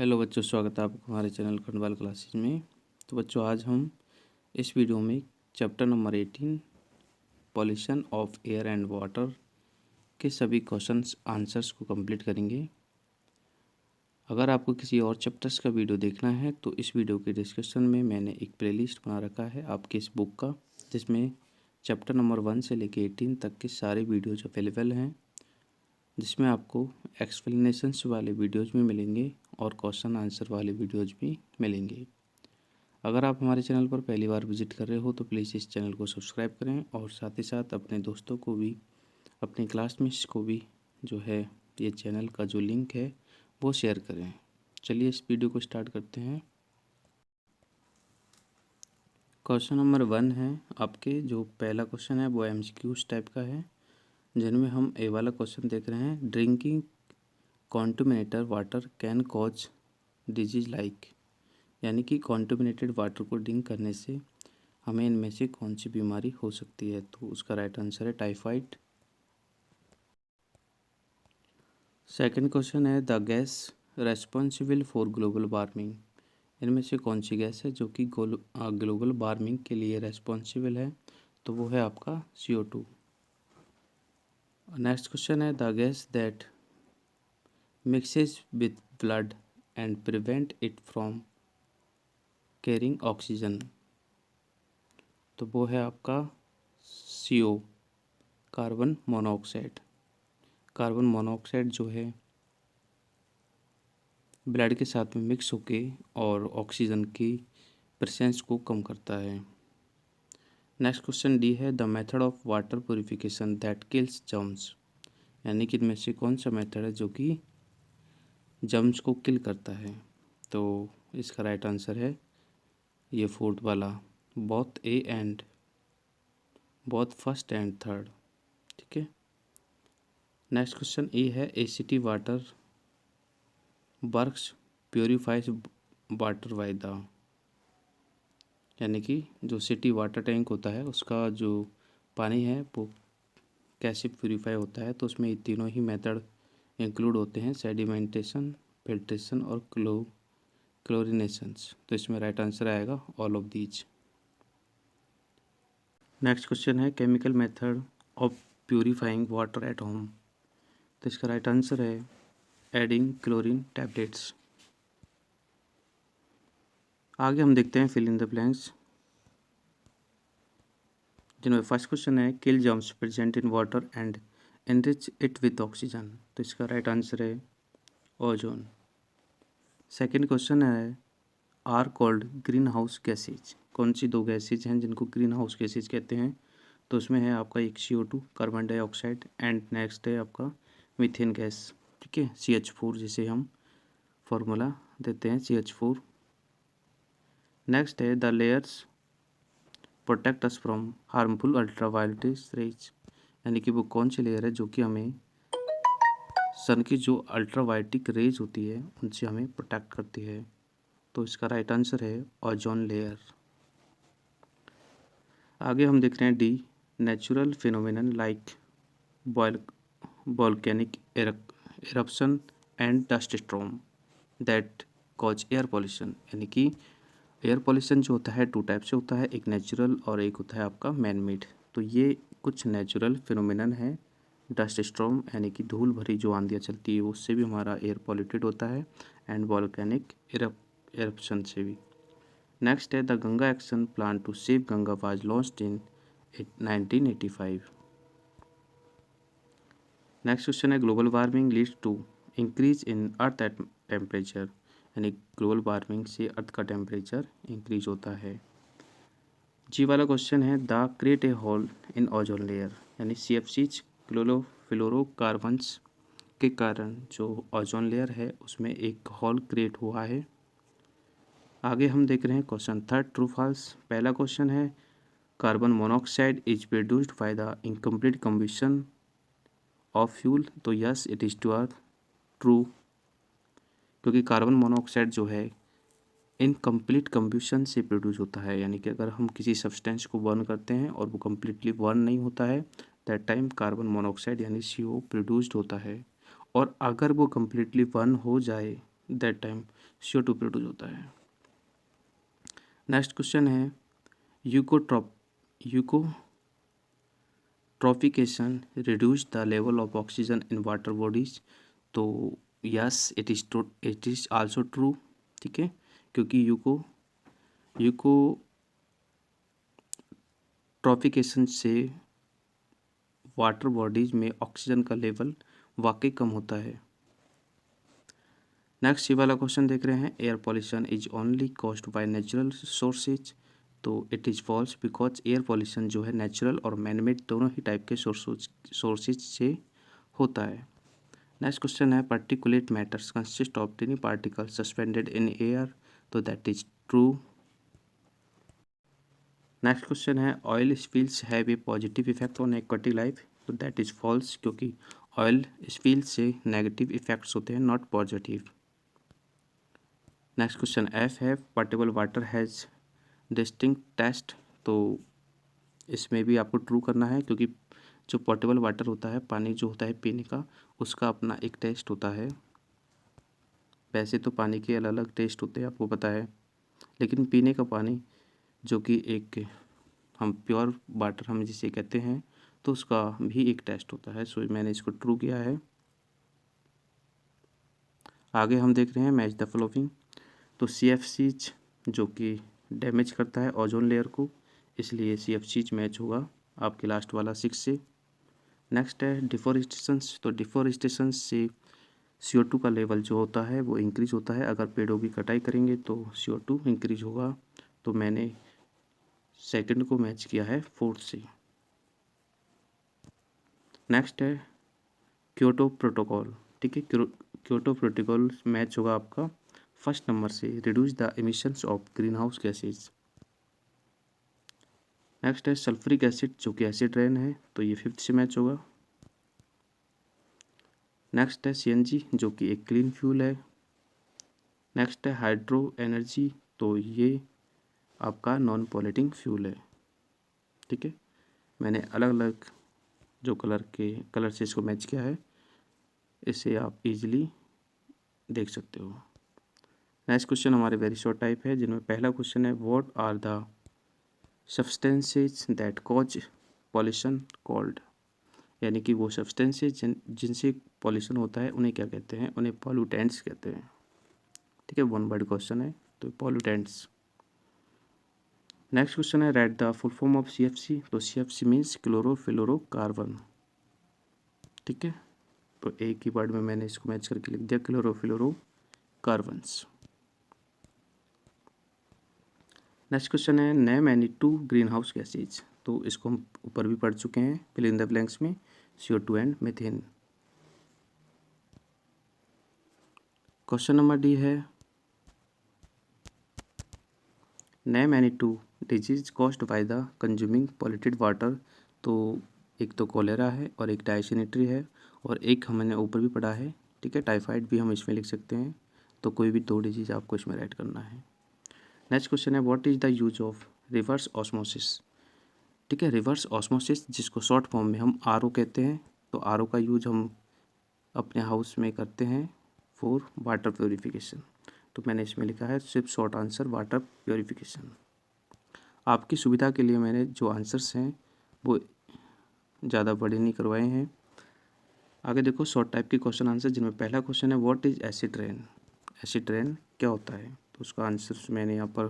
Hello बच्चों, स्वागत है आपका हमारे चैनल खंडवाल क्लासेस में। तो बच्चों, आज हम इस वीडियो में chapter number 18 pollution of air and water के सभी क्वेश्चंस आंसर्स को कंप्लीट करेंगे। अगर आपको किसी और चैप्टर्स का वीडियो देखना है तो इस वीडियो के डिस्क्रिप्शन में मैंने एक प्लेलिस्ट बना रखा है आपके इस बुक का, जिसमें चैप्टर नंबर 1 से लेकर 18 तक के सारे वीडियोज अवेलेबल हैं, जिसमें आपको एक्सप्लेनेशंस वाले वीडियोज़ भी मिलेंगे और क्वेश्चन आंसर वाले वीडियोज़ भी मिलेंगे। अगर आप हमारे चैनल पर पहली बार विजिट कर रहे हो तो प्लीज़ इस चैनल को सब्सक्राइब करें और साथ ही साथ अपने दोस्तों को भी, अपने क्लासमेट्स को भी जो है ये चैनल का जो लिंक है वो शेयर करें। चलिए इस वीडियो को स्टार्ट करते हैं। क्वेश्चन नंबर 1 है आपके, जो पहला क्वेश्चन है वो MCQs टाइप का है, जिनमें हम ए वाला क्वेश्चन देख रहे हैं। Drinking contaminated water can cause disease like, यानी कि कॉन्टमिनेटेड वाटर को ड्रिंक करने से हमें इनमें से कौन सी बीमारी हो सकती है। तो उसका राइट आंसर है टाइफाइड। सेकंड क्वेश्चन है the gas responsible for global warming, इनमें से कौन सी गैस है जो कि ग्लोबल वार्मिंग के लिए रेस्पॉन्सिबल है। तो वो है आपका CO2। नेक्स्ट क्वेश्चन है the gas that mixes with blood and prevent it from carrying oxygen. तो वो है आपका CO, carbon monoxide. Carbon monoxide जो है ब्लड के साथ में मिक्स होके और ऑक्सीजन की प्रेजेंस को कम करता है। नेक्स्ट क्वेश्चन डी है the method of water purification that kills germs, यानी कि इनमें से कौन सा मेथड है जो कि जर्म्स को किल करता है। तो इसका राइट आंसर है ये फोर्थ वाला, बोथ फर्स्ट एंड थर्ड। ठीक है। नेक्स्ट क्वेश्चन ए है a city water works purifies water by the, यानी कि जो सिटी वाटर टैंक होता है उसका जो पानी है वो कैसे प्योरीफाई होता है। तो उसमें ये तीनों ही मेथड इंक्लूड होते हैं, सेडिमेंटेशन, फिल्ट्रेशन और क्लोरिनेशंस। तो इसमें राइट आंसर आएगा all of these. Next question है chemical method of purifying water at home. तो इसका राइट आंसर है एडिंग क्लोरीन टैबलेट्स। आगे हम देखते हैं फिल इन द ब्लैंक्स, जिनमें फर्स्ट क्वेश्चन है kill germs present in water and enrich it with oxygen. तो इसका राइट आंसर है ओजोन। सेकेंड क्वेश्चन है are called greenhouse gases, कौन सी दो गैसेज हैं जिनको ग्रीन हाउस गैसेज कहते हैं। तो उसमें है आपका एक CO2 carbon dioxide and next है आपका मीथेन गैस। ठीक है, CH4 जिसे हम फॉर्मूला देते हैं CH4। नेक्स्ट है the layers protect us from harmful ultraviolet rays, यानी कि वो कौन सी लेयर है जो कि हमें सन की जो अल्ट्रावायलेटिक रेज होती है उनसे हमें प्रोटेक्ट करती है। तो इसका राइट आंसर है ओजोन लेयर। आगे हम देख रहे हैं D natural phenomenon like volcanic eruption and dust storm that cause air pollution, यानी कि एयर पॉल्यूशन जो होता है 2 टाइप से होता है, एक नेचुरल और एक होता है आपका मैन मेड। तो ये कुछ नेचुरल फिनोमिनन है। डस्ट स्टॉर्म यानी कि धूल भरी जो आंधियाँ चलती है उससे भी हमारा एयर पॉल्यूटेड होता है, एंड वॉल्केनिक eruption से भी। नेक्स्ट है the Ganga action plan to save Ganga was launched in 1985। Next question है global warming leads to increase in earth at temperature, यानी ग्लोबल वार्मिंग से अर्थ का टेम्परेचर इंक्रीज होता है। जी वाला क्वेश्चन है the create a hole in ozone layer, यानी CFCs chlorofluorocarbons के कारण जो ओजोन लेयर है उसमें एक होल क्रिएट हुआ है। आगे हम देख रहे हैं क्वेश्चन थर्ड ट्रू फॉल्स। पहला क्वेश्चन है carbon monoxide is produced by the incomplete combustion of fuel. तो यस इट इज़ ट्रू, क्योंकि कार्बन मोनोऑक्साइड जो है इनकम्प्लीट कम्बशन से प्रोड्यूस होता है, यानी कि अगर हम किसी सब्सटेंस को बर्न करते हैं और वो कम्प्लीटली बर्न नहीं होता है दैट टाइम कार्बन मोनोऑक्साइड यानी CO प्रोड्यूस्ड होता है, और अगर वो कम्प्लीटली बर्न हो जाए दैट टाइम CO2 प्रोड्यूस होता है। नेक्स्ट क्वेश्चन है eutrophication reduce the level of oxygen in water bodies. तो yes, it is also true. ठीक है, क्योंकि यूकोट्रॉफिकेशन से वाटर बॉडीज में ऑक्सीजन का लेवल वाकई कम होता है। नेक्स्ट ये वाला क्वेश्चन देख रहे हैं, air pollution is only caused by natural sources. तो it is false, because air pollution जो है नेचुरल और मैनमेड दोनों ही टाइप के सोर्सेज से होता है। नेक्स्ट क्वेश्चन है particulate matters consist of tiny particle suspended in air. तो that is true. Next question है oil spills have a positive effect on aquatic life. तो दैट इज फॉल्स, क्योंकि ऑयल स्पिल से negative effects होते हैं, not positive. Next question F है portable water has distinct taste. तो इसमें भी आपको ट्रू करना है, क्योंकि जो पोर्टेबल वाटर होता है, पानी जो होता है पीने का, उसका अपना एक टेस्ट होता है। वैसे तो पानी के अलग अलग टेस्ट होते हैं, आपको पता है, लेकिन पीने का पानी जो कि एक हम प्योर वाटर हम जिसे कहते हैं, तो उसका भी एक टेस्ट होता है। सो मैंने इसको ट्रू किया है। आगे हम देख रहे हैं मैच द फॉलोइंग। तो CFCs जो कि डैमेज करता है ओजोन लेयर को, इसलिए CFCs मैच होगा आपके लास्ट वाला 6 से। नेक्स्ट है डिफॉरेस्टेशंस। तो डिफॉरेस्टेशन से CO2 का लेवल जो होता है वो इंक्रीज होता है। अगर पेड़ों की कटाई करेंगे तो CO2 इंक्रीज होगा। तो मैंने सेकंड को मैच किया है 4 से। नेक्स्ट है क्योटो प्रोटोकॉल। ठीक है, क्योटो प्रोटोकॉल मैच होगा आपका फर्स्ट नंबर से, reduce the emissions of greenhouse gases. Next है सल्फ्रिक एसिड जो कि एसिड रेन है, तो ये 5th से मैच होगा। नेक्स्ट है CNG जो कि एक क्लीन फ्यूल है। नेक्स्ट है हाइड्रो एनर्जी, तो ये आपका नॉन पॉल्यूटिंग फ्यूल है। ठीक है, मैंने अलग अलग जो कलर से इसको मैच किया है, इसे आप इजीली देख सकते हो। नेक्स्ट क्वेश्चन हमारे वेरी शॉर्ट टाइप है, जिनमें पहला क्वेश्चन है what are the substances that cause pollution called. यानी कि वो सब्सटेंसेज जिनसे पॉल्यूशन होता है उन्हें क्या कहते हैं, उन्हें पॉल्यूटेंट्स कहते हैं। ठीक है, 1 वर्ड क्वेश्चन है, तो पॉल्यूटेंट्स। नेक्स्ट क्वेश्चन है right the full form of CFC। तो CFC मीन्स क्लोरोफ्लोरोकार्बन। ठीक है, तो एक ही वर्ड में मैंने इसको मैच करके लिख दिया, क्लोरोफ्लोरोकार्बन्स। नेक्स्ट क्वेश्चन है name any 2 green house gases. तो इसको हम ऊपर भी पढ़ चुके हैं, फिल इन द ब्लैंक्स में CO2 and methane. Question number D है name any 2 disease caused by the consuming polluted water. तो एक तो कॉलेरा है और एक डायसेंट्री है, और एक हमने ऊपर भी पढ़ा है। ठीक है, टाइफाइड भी हम इसमें लिख सकते हैं। तो कोई भी 2 डिजीज आपको इसमें राइट करना है। नेक्स्ट क्वेश्चन है what is the use of reverse osmosis. ठीक है, रिवर्स ऑस्मोसिस जिसको शॉर्ट फॉर्म में हम RO कहते हैं। तो RO का यूज हम अपने हाउस में करते हैं फॉर वाटर प्योरीफिकेशन। तो मैंने इसमें लिखा है सिर्फ शॉर्ट आंसर वाटर प्योरीफिकेशन। आपकी सुविधा के लिए मैंने जो आंसर्स हैं वो ज़्यादा बड़े नहीं करवाए हैं। आगे देखो शॉर्ट टाइप के क्वेश्चन आंसर, जिनमें पहला क्वेश्चन है what is acid rain. Acid rain क्या होता है, तो उसका आंसर मैंने यहाँ पर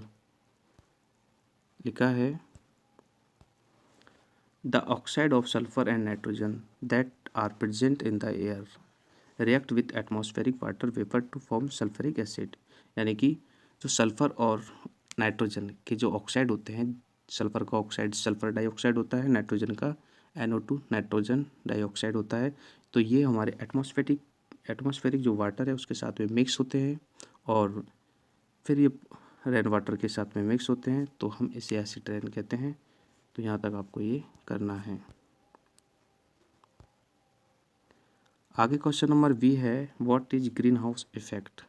लिखा है the oxide of sulphur and nitrogen that are present in the air react with atmospheric water vapour to form sulphuric acid. यानी कि जो सल्फर और नाइट्रोजन के जो ऑक्साइड होते हैं, सल्फर का ऑक्साइड सल्फर डाइऑक्साइड होता है, नाइट्रोजन का NO2 नाइट्रोजन डाइऑक्साइड होता है। तो ये हमारे एटमॉस्फेरिक जो वाटर है उसके साथ में मिक्स होते हैं, और फिर ये रेन वाटर के साथ में मिक्स होते हैं, तो हम इसे एसिड रेन कहते हैं। तो यहाँ तक आपको ये करना है। आगे क्वेश्चन नंबर B है what is green house effect.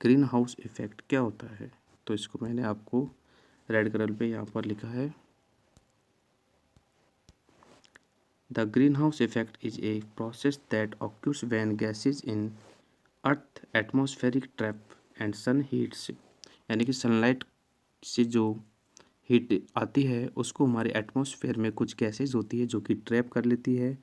Green house effect क्या होता है, तो इसको मैंने आपको रेड कलर पे यहाँ पर लिखा है the greenhouse effect is a process that occurs when gases in earth atmospheric trap and sun heats, यानी कि सनलाइट से जो हीट आती है उसको हमारे एटमॉस्फेयर में कुछ गैसेज होती है जो कि ट्रैप कर लेती है,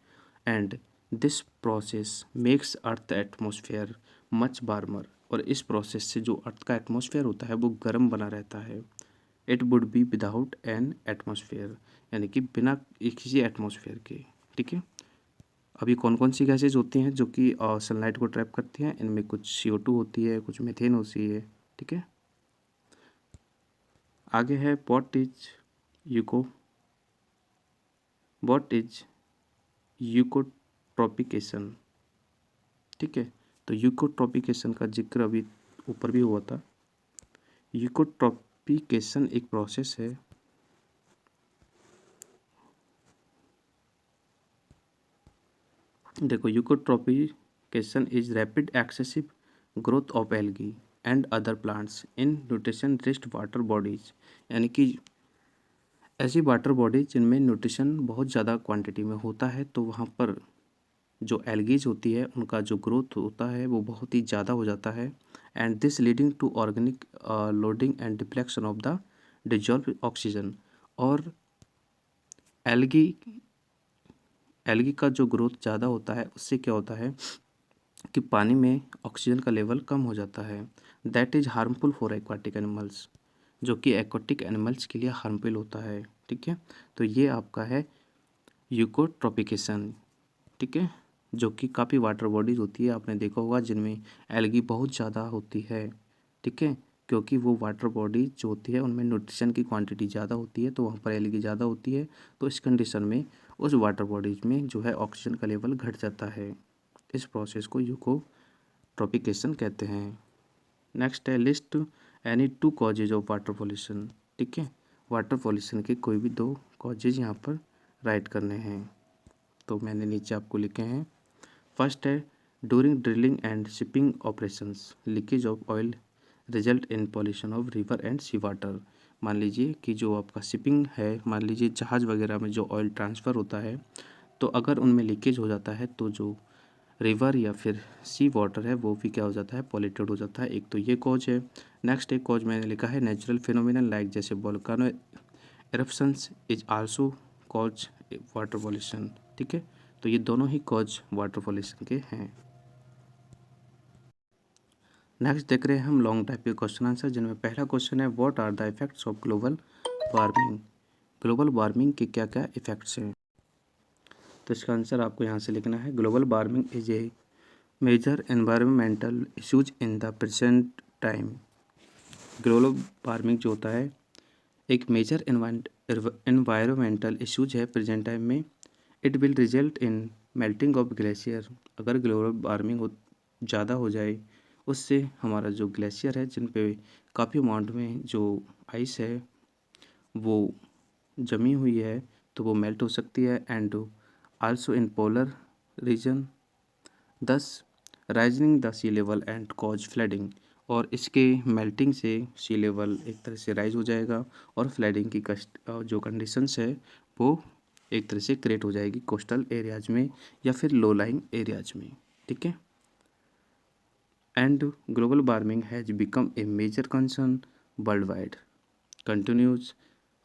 and this process makes earth atmosphere much warmer, और इस प्रोसेस से जो अर्थ का एटमॉस्फेयर होता है वो गर्म बना रहता है। It would be without an atmosphere, यानी कि बिना किसी एटमॉस्फेयर के। ठीक है, अभी कौन कौन सी गैसेज होती हैं जो कि सनलाइट को ट्रैप करती हैं? इनमें कुछ CO2 होती है, कुछ मीथेन होती है। ठीक है, आगे है व्हाट इज यूकोट्रॉपिकेशन। ठीक है, तो यूकोट्रॉपिकेशन का जिक्र अभी ऊपर भी हुआ था। यूकोट्रॉपिकेशन एक प्रोसेस है देखो, eutrophication is rapid excessive growth of algae and other plants in nutrition riched water bodies, यानी कि ऐसी वाटर बॉडीज जिनमें न्यूट्रिशन बहुत ज़्यादा क्वांटिटी में होता है, तो वहाँ पर जो एल्गीज होती है उनका जो ग्रोथ होता है वो बहुत ही ज़्यादा हो जाता है, and this leading to organic loading and depletion of the dissolve oxygen. और एल्गी एल्गी का जो ग्रोथ ज़्यादा होता है उससे क्या होता है कि पानी में ऑक्सीजन का लेवल कम हो जाता है। That is harmful for aquatic animals, जो कि एक्वाटिक एनिमल्स के लिए हार्मफुल होता है। ठीक है, तो ये आपका है यूकोट्रॉपिकेशन। ठीक है, जो कि काफ़ी वाटर बॉडीज होती है, आपने देखा होगा जिनमें एल्गी बहुत ज़्यादा होती है। ठीक है, क्योंकि वो वाटर बॉडीज जो होती है उनमें न्यूट्रिशन की क्वांटिटी ज़्यादा होती है, तो वहाँ पर एल्गी ज़्यादा होती है, तो इस कंडीशन में उस वाटर बॉडीज में जो है ऑक्सीजन का लेवल घट जाता है। इस प्रोसेस को यूकोट्रॉपिकेशन कहते हैं। नेक्स्ट है list any 2 causes of water pollution. ठीक है, वाटर पॉल्यूशन के कोई भी 2 कॉजेज यहाँ पर राइट करने हैं, तो मैंने नीचे आपको लिखे हैं। फर्स्ट है during drilling and shipping operations leakage of oil result in pollution of river and sea water. मान लीजिए कि जो आपका शिपिंग है, मान लीजिए जहाज़ वगैरह में जो ऑयल ट्रांसफ़र होता है, तो अगर उनमें लीकेज हो जाता है तो जो रिवर या फिर सी वाटर है वो भी क्या हो जाता है, पॉल्यूटेड हो जाता है। एक तो ये कॉज है। नेक्स्ट एक कॉज मैंने लिखा है नेचुरल फिनोमिनन लाइक जैसे volcano eruptions is also cause water pollution. ठीक है, तो ये दोनों ही कॉज वाटर पॉल्यूशन के हैं। नेक्स्ट देख रहे हैं हम लॉन्ग टाइप के क्वेश्चन आंसर, जिनमें पहला क्वेश्चन है what are the effects of global warming. Global warming के क्या क्या इफेक्ट्स हैं, तो इसका आंसर आपको यहाँ से लिखना है। Global warming is a major environmental issues in the present time. Global warming जो होता है एक मेजर एनवायरमेंटल इश्यूज है प्रेजेंट टाइम में। It will result in melting of glacier. अगर ग्लोबल वार्मिंग ज़्यादा हो जाए, उससे हमारा जो ग्लेशियर है जिन पे काफ़ी अमाउंट में जो आइस है वो जमी हुई है, तो वो मेल्ट हो सकती है, and also in polar region this rising the sea level and cause flooding. और इसके मेल्टिंग से सी लेवल एक तरह से राइज हो जाएगा और फ्लडिंग की जो कंडीशंस है वो एक तरह से क्रिएट हो जाएगी कोस्टल एरियाज में या फिर लो लाइंग एरियाज में। ठीक है, and global warming has become a major concern worldwide. Continues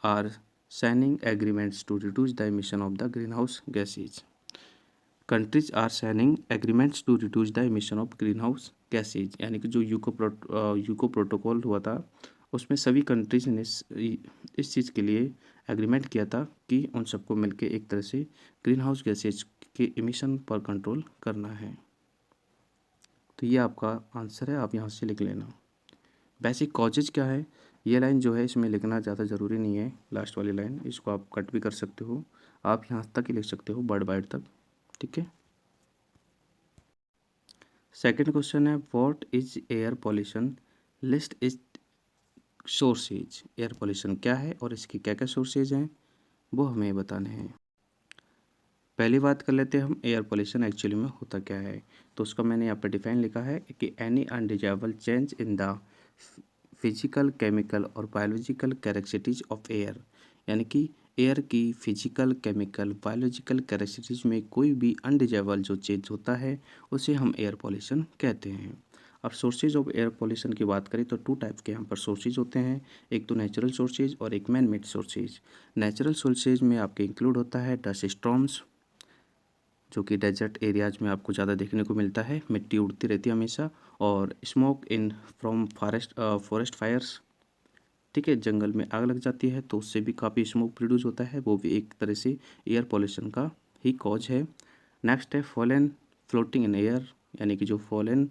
are signing agreements to reduce the emission of the greenhouse gases. Countries are signing agreements to reduce the emission of greenhouse gases, यानी कि जो UCO protocol हुआ था उसमें सभी countries ने इस चीज़ के लिए एग्रीमेंट किया था कि उन सबको मिलकर एक तरह से ग्रीन हाउस गैसेज के इमिशन पर कंट्रोल करना है। तो ये आपका आंसर है, आप यहाँ से लिख लेना। बेसिक कॉजेज क्या है, ये लाइन जो है इसमें लिखना ज़्यादा ज़रूरी नहीं है, लास्ट वाली लाइन इसको आप कट भी कर सकते हो, आप यहाँ तक ही लिख सकते हो वर्ड वाइड तक। ठीक है, सेकंड क्वेश्चन है what is air pollution, list is sources. Air pollution क्या है और इसके क्या क्या सोर्सेज हैं वो हमें बताने हैं। पहली बात कर लेते हैं हम एयर पॉल्यूशन एक्चुअली में होता क्या है, तो उसका मैंने यहाँ पर डिफाइन लिखा है कि any undesirable change in the physical chemical और बायोलॉजिकल कैरेक्टरिस्टिक्स ऑफ एयर, यानी कि एयर की फिजिकल केमिकल बायोलॉजिकल कैरेक्टरिस्टिक्स में कोई भी अनडिजायरेबल जो चेंज होता है उसे हम एयर पॉल्यूशन कहते हैं। अब सोर्सेज ऑफ एयर पॉल्यूशन की बात करें तो 2 टाइप के यहाँ पर सोर्सेज होते हैं, एक तो नेचुरल सोर्सेज और एक man made sources. Natural sources में आपके इंक्लूड होता है डस्ट स्टॉर्म्स, जो कि डेजर्ट एरियाज़ में आपको ज़्यादा देखने को मिलता है, मिट्टी उड़ती रहती है हमेशा, और smoke in from forest fires, ठीक है, जंगल में आग लग जाती है तो उससे भी काफ़ी स्मोक प्रोड्यूस होता है, वो भी एक तरह से एयर पॉल्यूशन का ही कॉज है। नेक्स्ट है फॉलन फ्लोटिंग इन एयर, यानी कि जो फॉलन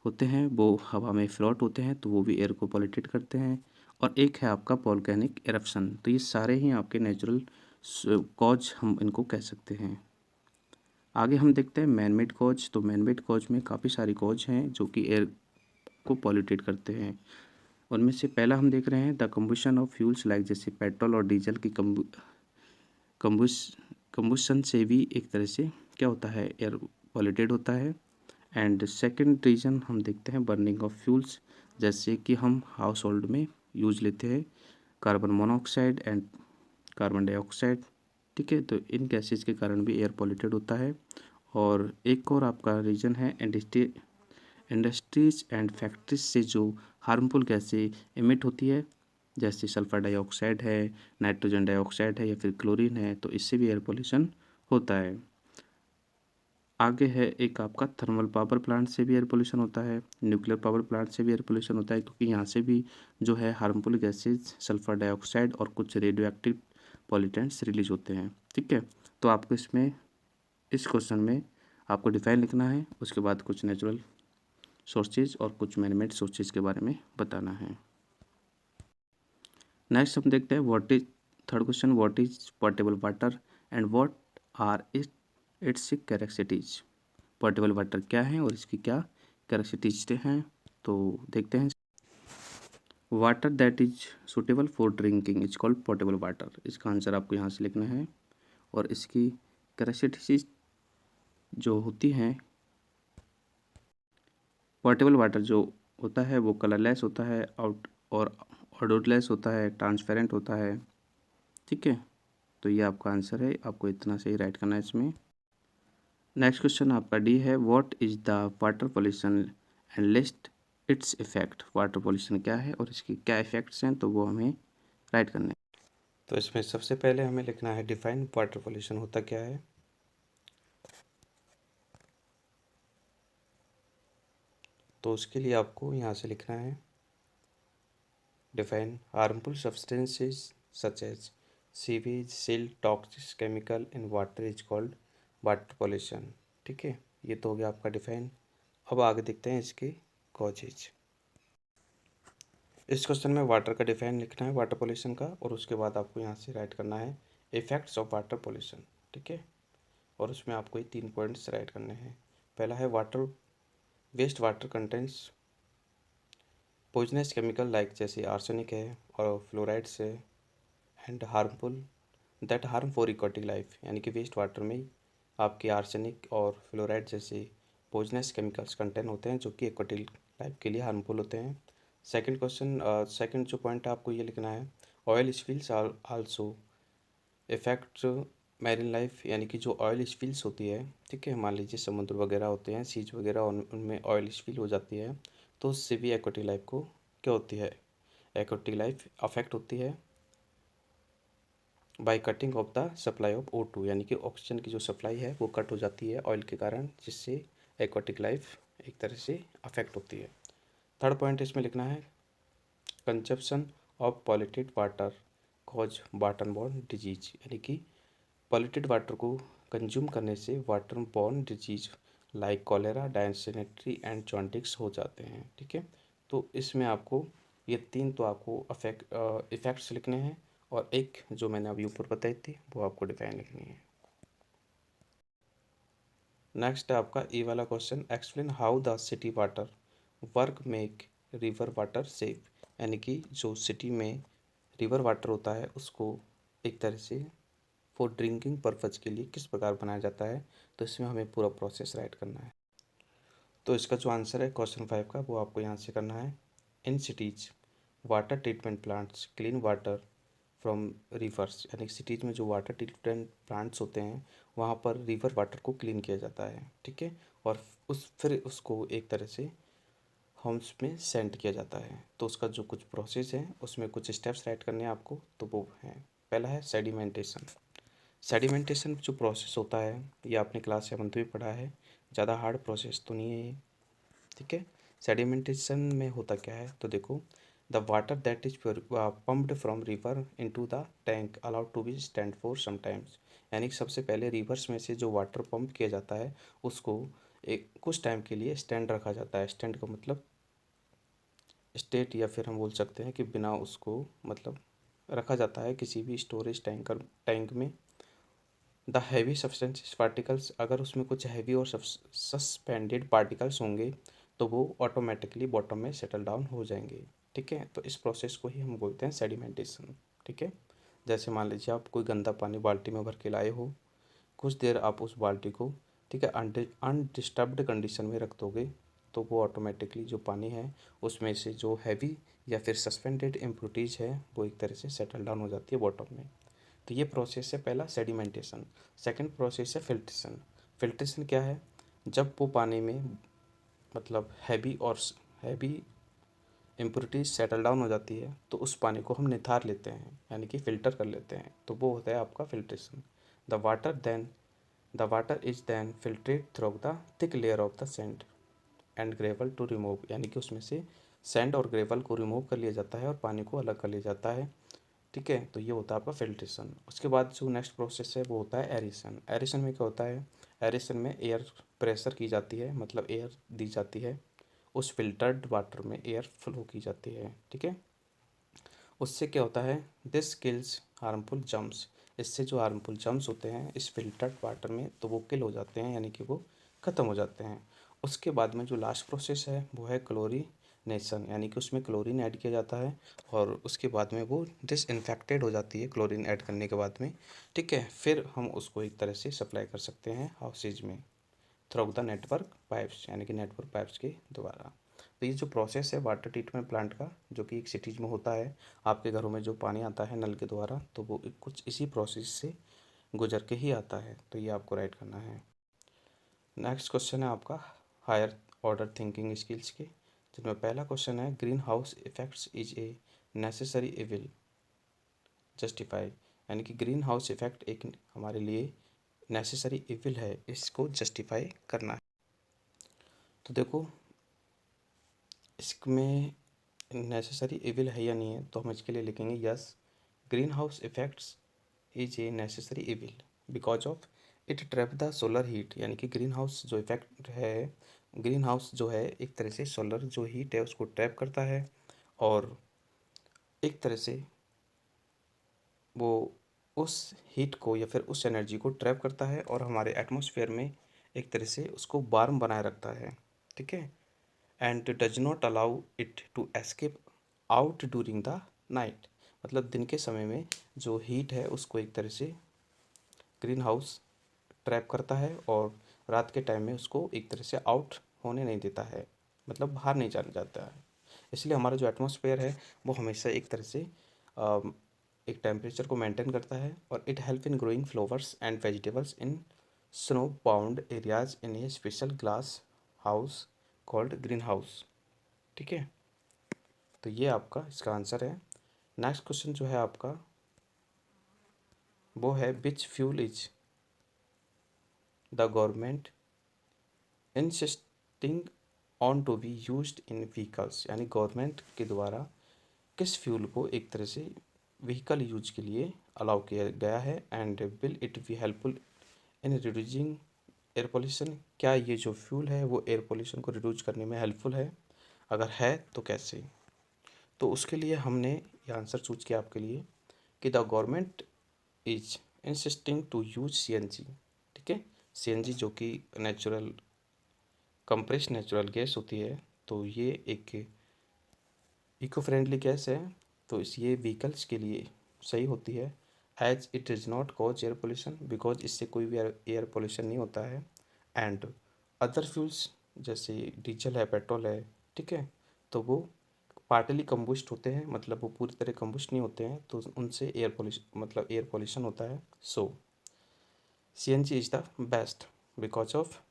होते हैं वो हवा में फ्लोट होते हैं तो वो भी एयर को पॉल्यूटेट करते हैं। और एक है आपका वोल्केनिक एरप्शन, तो ये सारे ही आपके नेचुरल कॉज हम इनको कह सकते हैं। आगे हम देखते हैं मैन मेड कॉज। तो मैन मेड कॉज में काफ़ी सारी कॉज हैं जो कि एयर को पॉल्यूटेट करते हैं। उनमें से पहला हम देख रहे हैं द कम्बुशन ऑफ फ्यूल्स, लाइक जैसे पेट्रोल और डीजल की कम्बुशन से भी एक तरह से क्या होता है, एयर पॉल्यूटेड होता है। एंड सेकंड रीजन हम देखते हैं बर्निंग ऑफ फ्यूल्स, जैसे कि हम हाउस होल्ड में यूज लेते हैं carbon monoxide and carbon dioxide, ठीक है, तो इन गैसेज के कारण भी एयर पॉल्यूटेड होता है। और एक और आपका रीजन है इंडस्ट्रीज एंड फैक्ट्रीज से जो हार्मफुल गैसें इमिट होती है, जैसे सल्फर डाइऑक्साइड है, नाइट्रोजन डाइऑक्साइड है या फिर क्लोरीन है, तो इससे भी एयर पोल्यूशन होता है। आगे है एक आपका थर्मल पावर प्लांट से भी एयर पोल्यूशन होता है, न्यूक्लियर पावर प्लांट से भी एयर पोल्यूशन होता है, क्योंकि यहाँ से भी जो है हार्मफुल गैसेज सल्फर डाइऑक्साइड और कुछ रेडियो एक्टिव पॉल्यूटेंट्स रिलीज होते हैं, ठीक है। तो आपको इसमें इस क्वेश्चन में आपको डिफाइन लिखना है, उसके बाद कुछ नेचुरल सोर्सेज और कुछ मैनमेड सोर्सेज के बारे में बताना है। नेक्स्ट हम देखते हैं what is, third question, what is portable water and what are its characteristics. Portable water क्या है और इसकी क्या कैरेक्टरिस्टिक्स हैं, तो देखते हैं। Water that is suitable for drinking is called portable water, इसका आंसर आपको यहाँ से लिखना है। और इसकी कैरेक्टरिस्टिक्स जो होती हैं, पोर्टेबल वाटर जो होता है वो कलरलेस होता है, आउट और ऑडोरलेस होता है, ट्रांसपेरेंट होता है, ठीक है। तो ये आपका आंसर है, आपको इतना सही राइट करना है इसमें। नेक्स्ट क्वेश्चन आपका डी है, what is the water pollution and list its effect. Water pollution क्या है और इसके क्या इफेक्ट्स हैं, तो वो हमें राइट करने हैं। तो इसमें सबसे पहले हमें लिखना है डिफाइन वाटर पोल्यूशन होता क्या है। तो उसके लिए आपको यहाँ से लिखना है define harmful substances such as sewage, silt, toxic chemical in water is called water pollution, ठीक है। ये तो हो गया आपका डिफाइन। अब आगे देखते हैं इसके कॉजेज। इस क्वेश्चन में वाटर का डिफाइन लिखना है वाटर पोल्यूशन का, और उसके बाद आपको यहाँ से राइट करना है इफेक्ट्स ऑफ वाटर पोल्यूशन, ठीक है। और उसमें आपको ये 3 पॉइंट्स राइट करने हैं। पहला है water waste water contents poisonous chemical, like जैसे आर्सेनिक है और फ्लोराइड्स है, and harmful that harm for aquatic life, यानी कि वेस्ट वाटर में आपके आर्सेनिक और फ्लोराइड जैसे पॉइजनस केमिकल्स कंटेन होते हैं जो कि एक्वाटिक लाइफ के लिए हार्मफुल होते हैं। सेकंड क्वेश्चन, सेकंड जो पॉइंट है आपको ये लिखना है oil spills also effect marine life, यानी कि जो ऑयल स्पिल्स होती है, ठीक है, मान लीजिए समुद्र वगैरह होते हैं, सीज वगैरह, उनमें ऑयल स्पिल हो जाती है, तो उससे भी एक्वाटिक लाइफ को क्या होती है, एक्वाटिक लाइफ अफेक्ट होती है by cutting of the supply of O2, यानी कि ऑक्सीजन की जो सप्लाई है वो कट हो जाती है ऑयल के कारण, जिससे एक्वाटिक लाइफ एक तरह से अफेक्ट होती है। थर्ड पॉइंट इसमें लिखना है consumption of polluted water cause water borne disease, यानी कि पॉल्यूटेड वाटर को कंज्यूम करने से water borne disease like cholera, dysentery and jaundice हो जाते हैं, ठीक है। तो इसमें आपको ये 3 तो आपको इफेक्ट्स लिखने हैं, और एक जो मैंने अभी ऊपर बताई थी वो आपको डिफाइन लिखनी है। नेक्स्ट है आपका ई वाला question, explain how the city water work make river water safe, यानी कि जो सिटी में रिवर वाटर होता है उसको एक तरह से फॉर ड्रिंकिंग पर्पज़ के लिए किस प्रकार बनाया जाता है, तो इसमें हमें पूरा प्रोसेस राइट करना है। तो इसका जो आंसर है क्वेश्चन 5 का वो आपको यहाँ से करना है। In cities water treatment plants clean water from rivers, यानी सिटीज़ में जो वाटर ट्रीटमेंट प्लांट्स होते हैं वहाँ पर रिवर वाटर को क्लीन किया जाता है, ठीक है। और फिर उसको एक तरह से होम्स में सेंड किया जाता है। तो उसका जो कुछ प्रोसेस है उसमें कुछ स्टेप्स राइट करने हैं आपको, तो वो है, पहला है सेडिमेंटेशन। सेडिमेंटेशन जो प्रोसेस होता है ये आपने क्लास 7th में पढ़ा है, ज़्यादा हार्ड प्रोसेस तो नहीं है ये, ठीक है। सेडिमेंटेशन में होता क्या है, तो देखो, the water that is pumped from river into the tank allowed to be stand for some times. यानी कि सबसे पहले रिवर्स में से जो वाटर पंप किया जाता है उसको एक कुछ टाइम के लिए स्टैंड रखा जाता है। स्टैंड का मतलब स्टेट, या फिर हम बोल सकते हैं कि बिना उसको मतलब रखा जाता है किसी भी स्टोरेज टैंक में। द हैवी सब्सटेंसेस पार्टिकल्स, अगर उसमें कुछ हैवी और सस्पेंडेड पार्टिकल्स होंगे तो वो ऑटोमेटिकली बॉटम में सेटल डाउन हो जाएंगे, ठीक है। तो इस प्रोसेस को ही हम बोलते हैं सेडिमेंटेशन, ठीक है। जैसे मान लीजिए आप कोई गंदा पानी बाल्टी में भर के लाए हो, कुछ देर आप उस बाल्टी को, ठीक है, अनडिस्टर्ब्ड कंडीशन में रख दोगे तो वो ऑटोमेटिकली जो पानी है उसमें से जो हैवी या फिर सस्पेंडेड इम्प्योरिटीज़ है वो एक तरह से सेटल डाउन हो जाती है बॉटम में। तो ये प्रोसेस है पहला, सेडिमेंटेशन। सेकंड प्रोसेस है फिल्ट्रेशन। फिल्ट्रेशन क्या है, जब वो पानी में मतलब हैवी इम्प्योरिटीज सेटल डाउन हो जाती है तो उस पानी को हम निथार लेते हैं, यानी कि फ़िल्टर कर लेते हैं, तो वो होता है आपका filtration. The water is then filtrate through the thick layer of the sand and gravel to remove, यानी कि उसमें से सैंड और ग्रेवल को रिमूव कर लिया जाता है और पानी को अलग कर लिया जाता है, ठीक है। तो ये होता है आपका फिल्ट्रेशन। उसके बाद जो नेक्स्ट प्रोसेस है वो होता है एरिशन। एरिशन में क्या होता है, एरिशन में एयर प्रेशर की जाती है, मतलब एयर दी जाती है, उस फिल्टर्ड वाटर में एयर फ्लो की जाती है, ठीक है। उससे क्या होता है, दिस किल्स हार्मफुल जम्स, इससे जो हार्मफुल जम्स होते हैं इस फिल्टर्ड वाटर में तो वो किल हो जाते हैं, यानी कि वो ख़त्म हो जाते हैं। उसके बाद में जो लास्ट प्रोसेस है वो है क्लोरीनेशन, यानी कि उसमें क्लोरीन ऐड किया जाता है और उसके बाद में वो डिसइंफेक्टेड हो जाती है क्लोरीन ऐड करने के बाद में, ठीक है। फिर हम उसको एक तरह से सप्लाई कर सकते हैं हाउसेज में थ्रू द नेटवर्क पाइप्स, यानी कि नेटवर्क पाइप्स के द्वारा। तो ये जो प्रोसेस है वाटर ट्रीटमेंट प्लांट का जो कि एक सिटीज़ में होता है, आपके घरों में जो पानी आता है नल के द्वारा तो वो कुछ इसी प्रोसेस से गुजर के ही आता है, तो ये आपको राइट करना है। नेक्स्ट क्वेश्चन है आपका हायर ऑर्डर थिंकिंग स्किल्स के, जिनमें पहला क्वेश्चन है green house effects is a necessary evil justify, यानी कि ग्रीन हाउस इफेक्ट एक हमारे लिए नेसेसरी इविल है, इसको जस्टिफाई करना है। तो देखो इसमें नेसेसरी इविल है या नहीं है, तो हम इसके लिए लिखेंगे yes, green house effects is a necessary evil because of it trap the solar heat, यानी कि ग्रीन हाउस जो इफेक्ट है, ग्रीन हाउस जो है एक तरह से सोलर जो हीट है उसको ट्रैप करता है और एक तरह से वो उस हीट को या फिर उस एनर्जी को ट्रैप करता है और हमारे एटमॉस्फेयर में एक तरह से उसको वार्म बनाए रखता है, ठीक है। And does not allow it to escape out during the night, मतलब दिन के समय में जो हीट है उसको एक तरह से ग्रीन हाउस ट्रैप करता है और रात के टाइम में उसको एक तरह से आउट होने नहीं देता है, मतलब बाहर नहीं जाने जाता है। इसलिए हमारा जो एटमॉस्फेयर है वो हमेशा एक तरह से एक टेम्परेचर को मेंटेन करता है और it help in growing flowers and vegetables in snow bound areas in A special glass house called green house, ठीक है। तो ये आपका इसका आंसर है। नेक्स्ट क्वेश्चन जो है आपका वो है which fuel is the government insisting on to be used in vehicles, यानी गवर्नमेंट के द्वारा किस फ्यूल को एक तरह से व्हीकल यूज के लिए अलाउ किया गया है and will it be helpful in reducing air pollution, क्या ये जो फ्यूल है वो एयर पोल्यूशन को रिड्यूस करने में हेल्पफुल है, अगर है तो कैसे। तो उसके लिए हमने ये आंसर चूज किया आपके लिए कि the government is insisting to use CNG, ठीक है। सीएनजी जो कि नेचुरल कंप्रेस्ड नेचुरल गैस होती है, तो ये एक इको फ्रेंडली गैस है, तो इस ये व्हीकल्स के लिए सही होती है। As it is not cause air pollution, because इससे कोई भी एयर पोल्यूशन नहीं होता है। एंड अदर फ्यूल्स जैसे डीजल है, पेट्रोल है, ठीक है, तो वो पार्टली कम्बुस्ट होते हैं, मतलब वो पूरी तरह कम्बुस्ट नहीं होते हैं, तो उनसे एयर पोल्यूशन मतलब एयर पोल्यूशन होता है। So CNG is the best because of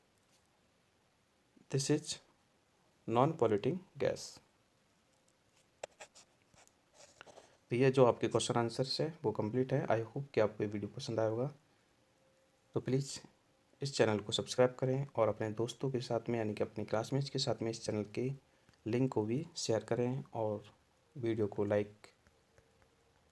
this is non polluting gas. तो ये जो आपके क्वेश्चन आंसर्स है वो कंप्लीट है। आई होप कि आपको ये वीडियो पसंद आया होगा। तो प्लीज़ इस चैनल को सब्सक्राइब करें और अपने दोस्तों के साथ में यानी कि अपने क्लासमेट्स के साथ में इस चैनल के लिंक को भी शेयर करें और वीडियो को लाइक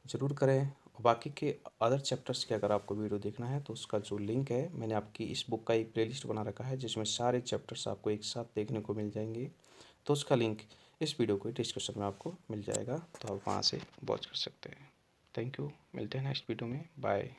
ज़रूर करें। और बाकी के अदर चैप्टर्स के अगर आपको वीडियो देखना है तो उसका जो लिंक है, मैंने आपकी इस बुक का एक प्लेलिस्ट बना रखा है जिसमें सारे चैप्टर्स आपको एक साथ देखने को मिल जाएंगे। तो उसका लिंक इस वीडियो के डिस्क्रिप्शन में आपको मिल जाएगा, तो आप वहाँ से वॉच कर सकते हैं। थैंक यू, मिलते हैं नेक्स्ट वीडियो में। बाय।